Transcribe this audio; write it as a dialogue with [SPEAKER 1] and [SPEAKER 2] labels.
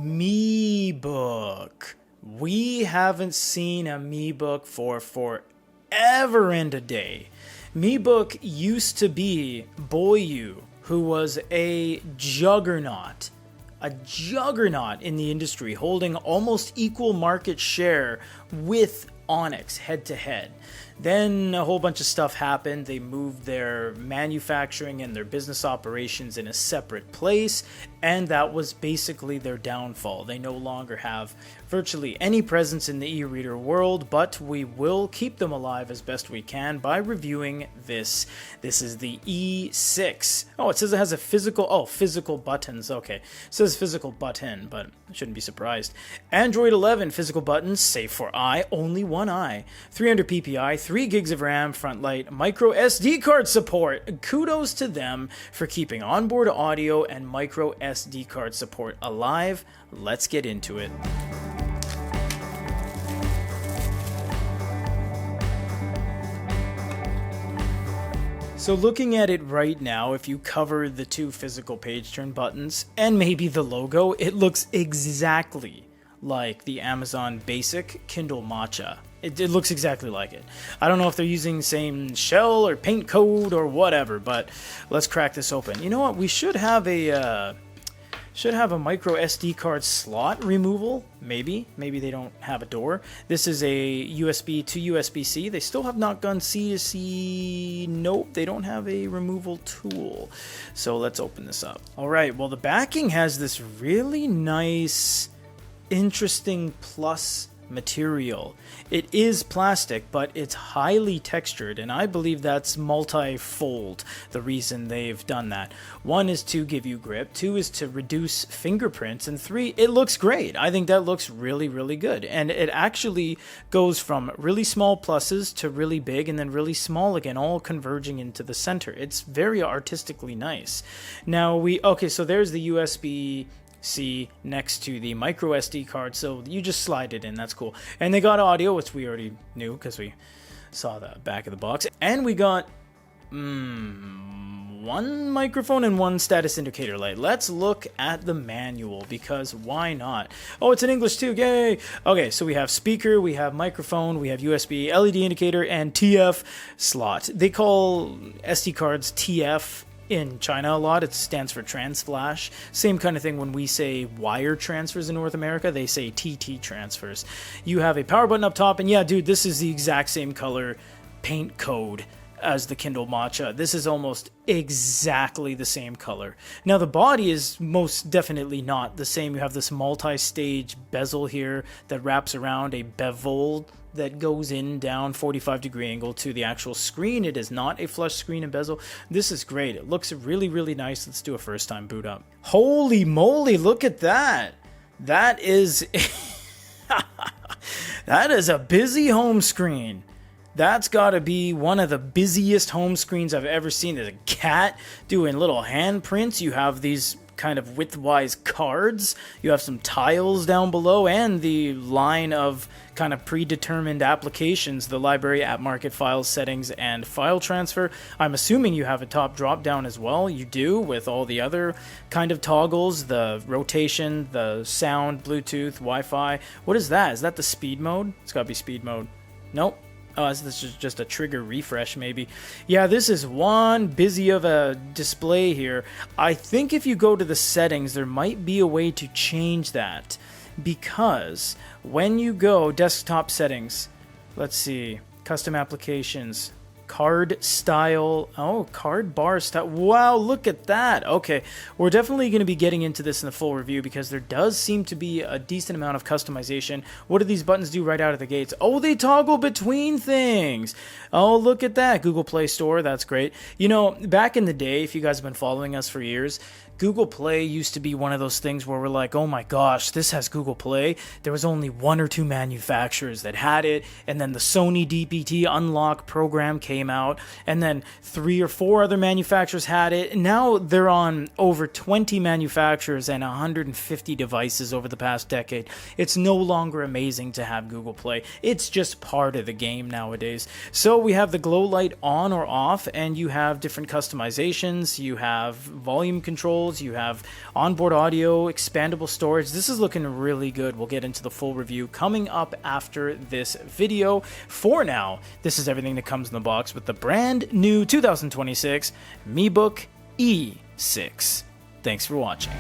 [SPEAKER 1] Meebook. We haven't seen a Meebook for forever and a day. Meebook used to be Boyue, who was a juggernaut in the industry, holding almost equal market share with Onyx head to head. Then a whole bunch of stuff happened. They moved their manufacturing and their business operations in a separate place, and that was basically their downfall. They no longer have virtually any presence in the e-reader world, but we will keep them alive as best we can by reviewing this. This is the E6. Oh, it says it has a physical buttons. Okay, it says physical button, but I shouldn't be surprised. Android 11 physical buttons, safe for eye, only one eye. 300 ppi, 3 gigs of RAM, front light, micro SD card support. Kudos to them for keeping onboard audio and micro SD card support alive. Let's get into it. So looking at it right now, if you cover the two physical page turn buttons and maybe the logo, it looks exactly like the Amazon basic Kindle Matcha. It looks exactly like it. I don't know if they're using the same shell or paint code or whatever, but let's crack this open. You know what? We should have a micro SD card slot removal. Maybe they don't have a door. This is a USB to USB-C. They still have not gone C to C. Nope, they don't have a removal tool. So let's open this up. All right, well, the backing has this really nice, interesting plus material. It is plastic, but it's highly textured, and I believe that's multi-fold the reason they've done that. 1 is to give you grip, 2 is to reduce fingerprints, and 3, it looks great. I think that looks really, really good. And it actually goes from really small pluses to really big and then really small again, all converging into the center. It's very artistically nice. Now so there's the USB-C next to the micro SD card, so you just slide it in. That's cool. And they got audio, which we already knew because we saw the back of the box. And we got one microphone and one status indicator light. Let's look at the manual, because why not? Oh, it's in English too. Yay! Okay, so we have speaker, we have microphone, we have USB, LED indicator, and TF slot. They call SD cards TF in China a lot. It stands for trans flash. Same kind of thing when we say wire transfers in North America, they say TT transfers. You have a power button up top, and yeah, dude, this is the exact same color paint code as the Kindle Matcha. This is almost exactly the same color. Now the body is most definitely not the same. You have this multi-stage bezel here that wraps around a bevel that goes in down 45-degree angle to the actual screen. It is not a flush screen and bezel. This is great. It looks really, really nice. Let's do a first time boot up. Holy moly, look at that. That is that is a busy home screen. That's got to be one of the busiest home screens I've ever seen. There's a cat doing little handprints. You have these kind of widthwise cards. You have some tiles down below and the line of kind of predetermined applications, the library, app market, files, settings, and file transfer. I'm assuming you have a top drop down as well. You do, with all the other kind of toggles, the rotation, the sound, Bluetooth, Wi-Fi. What is that? Is that the speed mode? It's got to be speed mode. Nope. Oh, this is just a trigger refresh, maybe. Yeah, this is one busy of a display here. I think if you go to the settings, there might be a way to change that. Because when you go desktop settings, let's see, custom applications, card style, card bar style. Wow, look at that. Okay, we're definitely going to be getting into this in the full review because there does seem to be a decent amount of customization. What do these buttons do right out of the gates? Oh, they toggle between things. Oh, look at that. Google Play Store, that's great. You know, back in the day, if you guys have been following us for years, Google Play used to be one of those things where we're like, oh my gosh, this has Google Play. There was only 1 or 2 manufacturers that had it, and then the Sony DPT unlock program came out, and then 3 or 4 other manufacturers had it, and now they're on over 20 manufacturers and 150 devices over the past decade. It's no longer amazing to have Google Play. It's just part of the game nowadays. So we have the glow light on or off, and you have different customizations. You have volume control, controls, you have onboard audio, expandable storage. This is looking really good. We'll get into the full review coming up after this video. For now, this is everything that comes in the box with the brand new 2026 Meebook E6. Thanks for watching.